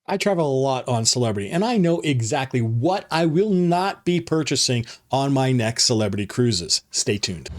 I travel a lot on Celebrity, and I know exactly what I will not be purchasing on my next Celebrity cruises. Stay tuned.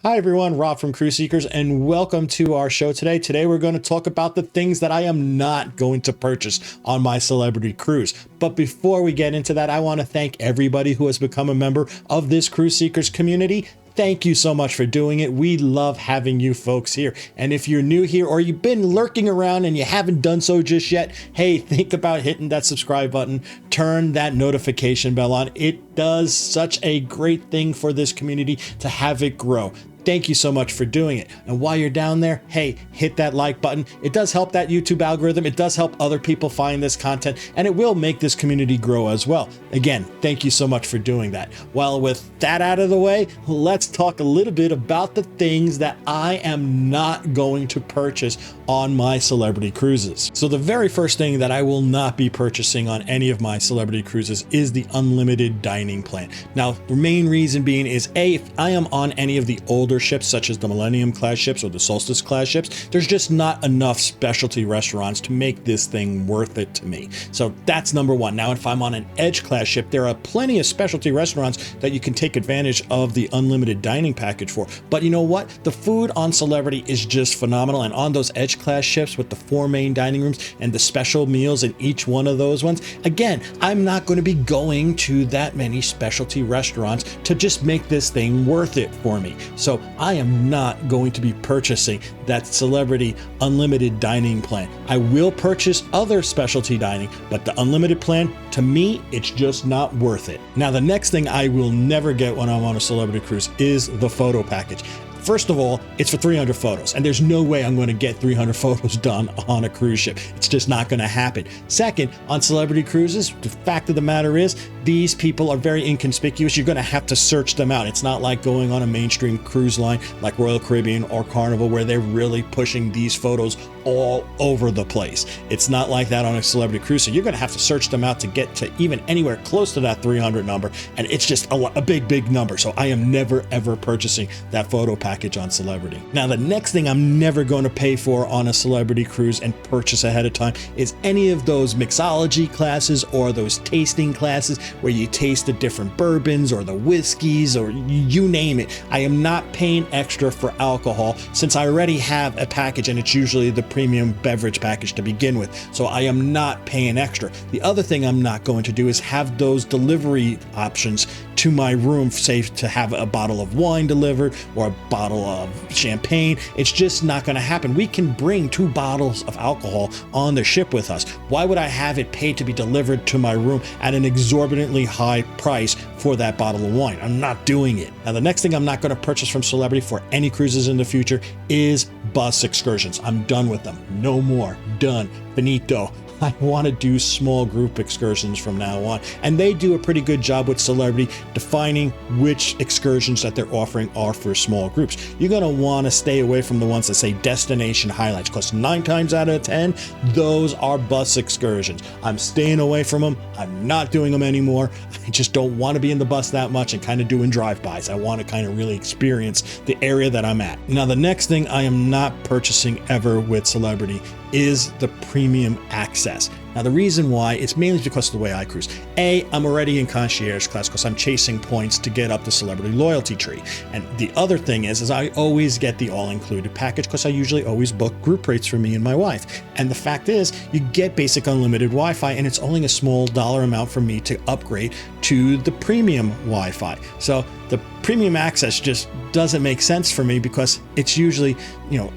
Hi everyone, Rob from Sea-kers, and welcome to our show today. Today we're going to talk about the things that I am not going to purchase on my Celebrity cruise. But before we get into that, I want to thank everybody who has become a member of this Sea-kers community. Thank you so much for doing it. We love having you folks here. And if you're new here or you've been lurking around and you haven't done so just yet, hey, think about hitting that subscribe button, turn that notification bell on. It does such a great thing for this community to have it grow. Thank you so much for doing it. And while you're down there, hey, hit that like button. It does help that YouTube algorithm. It does help other people find this content, and it will make this community grow as well. Again, thank you so much for doing that. Well, with that out of the way, let's talk a little bit about the things that I am not going to purchase on my Celebrity cruises. So the very first thing that I will not be purchasing on any of my Celebrity cruises is the unlimited dining plan. Now, the main reason being is A, if I am on any of the older ships such as the Millennium class ships or the Solstice class ships, there's just not enough specialty restaurants to make this thing worth it to me. So that's number one. Now, if I'm on an Edge class ship, there are plenty of specialty restaurants that you can take advantage of the unlimited dining package for. But you know what? The food on Celebrity is just phenomenal. And on those Edge class ships with the 4 main dining rooms and the special meals in each one of those ones, again, I'm not going to be going to that many specialty restaurants to just make this thing worth it for me. So I am not going to be purchasing that Celebrity unlimited dining plan. I will purchase other specialty dining, but the unlimited plan, to me, it's just not worth it. Now, the next thing I will never get when I'm on a Celebrity cruise is the photo package. First of all, it's for 300 photos, and there's no way I'm going to get 300 photos done on a cruise ship. It's just not going to happen. Second, on Celebrity cruises, the fact of the matter is, these people are very inconspicuous. You're going to have to search them out. It's not like going on a mainstream cruise line like Royal Caribbean or Carnival where they're really pushing these photos all over the place. It's not like that on a Celebrity cruise. So you're going to have to search them out to get to even anywhere close to that 300 number. And it's just a big number. So I am never, ever purchasing that photo package on Celebrity. Now, the next thing I'm never going to pay for on a Celebrity cruise and purchase ahead of time is any of those mixology classes or those tasting classes where you taste the different bourbons or the whiskeys or you name it. I am not paying extra for alcohol since I already have a package, and it's usually the premium beverage package to begin with. So I am not paying extra. The other thing I'm not going to do is have those delivery options to my room, say to have a bottle of wine delivered or a bottle of champagne. It's just not going to happen. We can bring 2 bottles of alcohol on the ship with us. Why would I have it paid to be delivered to my room at an exorbitantly high price for that bottle of wine? I'm not doing it. Now, the next thing I'm not going to purchase from Celebrity for any cruises in the future is bus excursions. I'm done with them. No more. Done. Finito. I want to do small group excursions from now on. And they do a pretty good job with Celebrity defining which excursions that they're offering are for small groups. You're going to want to stay away from the ones that say destination highlights, because 9 times out of 10, those are bus excursions. I'm staying away from them. I'm not doing them anymore. I just don't want to be in the bus that much and kind of doing drive-bys. I want to kind of really experience the area that I'm at. Now, the next thing I am not purchasing ever with Celebrity is the premium access. Now, the reason why, it's mainly because of the way I cruise. A, I'm already in concierge class because I'm chasing points to get up the Celebrity loyalty tree. And the other thing is I always get the all-included package because I usually always book group rates for me and my wife. And the fact is, you get basic unlimited Wi-Fi, and it's only a small dollar amount for me to upgrade to the premium Wi-Fi. So the premium access just doesn't make sense for me because it's usually,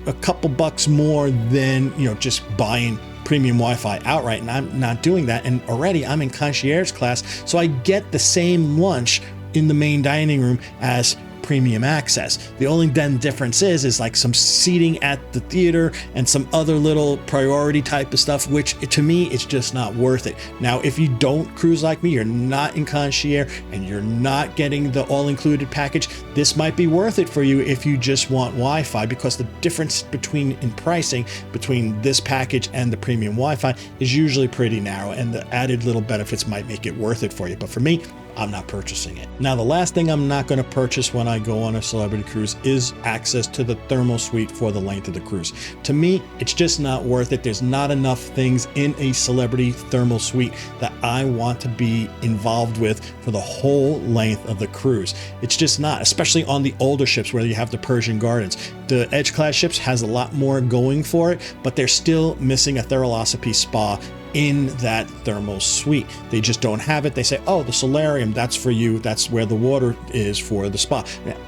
a couple bucks more than, just buying premium Wi-Fi outright, and I'm not doing that. And already I'm in concierge class, so I get the same lunch in the main dining room as premium access. The only then difference is like some seating at the theater and some other little priority type of stuff, which to me, it's just not worth it. Now, if you don't cruise like me, you're not in concierge and you're not getting the all-included package, this might be worth it for you if you just want Wi-Fi, because the difference in pricing between this package and the premium Wi-Fi is usually pretty narrow, and the added little benefits might make it worth it for you. But for me, I'm not purchasing it. Now, the last thing I'm not going to purchase when I go on a celebrity cruise is access to the thermal suite for the length of the cruise. To me, it's just not worth it. There's not enough things in a celebrity thermal suite that I want to be involved with for the whole length of the cruise. It's just not, especially on the older ships where you have the Persian Gardens. The Edge class ships has a lot more going for it, but they're still missing a Thermosophy spa in that thermal suite. They just don't have it. They say, oh, the solarium, that's for you. That's where the water is for the spa.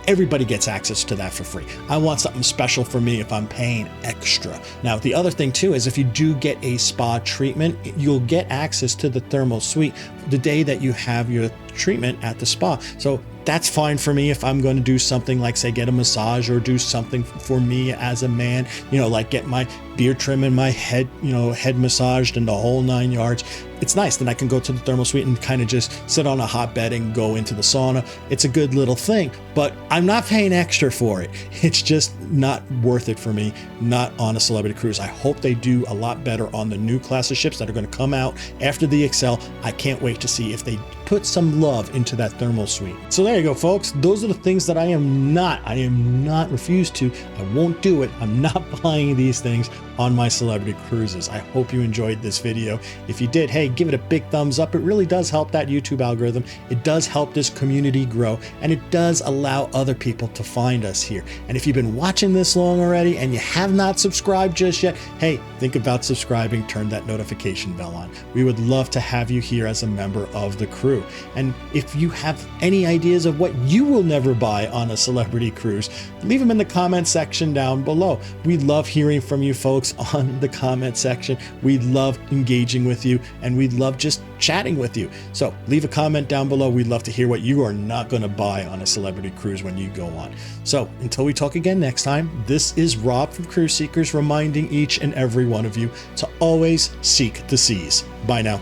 Everybody gets access to that for free. I want something special for me if I'm paying extra. Now, the other thing too is if you do get a spa treatment, you'll get access to the thermal suite the day that you have your treatment at the spa. So that's fine for me if I'm going to do something like, say, get a massage or do something for me as a man, like get my beard trim and my head, head massaged and the whole 9 yards. It's nice. Then I can go to the thermal suite and kind of just sit on a hot bed and go into the sauna. It's a good little thing, but I'm not paying extra for it. It's just not worth it for me, not on a celebrity cruise. I hope they do a lot better on the new class of ships that are going to come out after the Excel. I can't wait to see if they put some love into that thermal suite. So there you go, folks. Those are the things that I am not refused to. I won't do it. I'm not buying these things on my celebrity cruises. I hope you enjoyed this video. If you did, hey, give it a big thumbs up. It really does help that YouTube algorithm. It does help this community grow, and it does allow other people to find us here. And if you've been watching this long already and you have not subscribed just yet, hey, think about subscribing, turn that notification bell on. We would love to have you here as a member of the crew. And if you have any ideas of what you will never buy on a celebrity cruise, leave them in the comment section down below. We love hearing from you folks on the comment section. We love engaging with you, and we love just chatting with you. So leave a comment down below. We'd love to hear what you are not going to buy on a celebrity cruise when you go on. So until we talk again next time, this is Rob from Cruise Seekers reminding each and every one of you to always seek the seas. Bye now.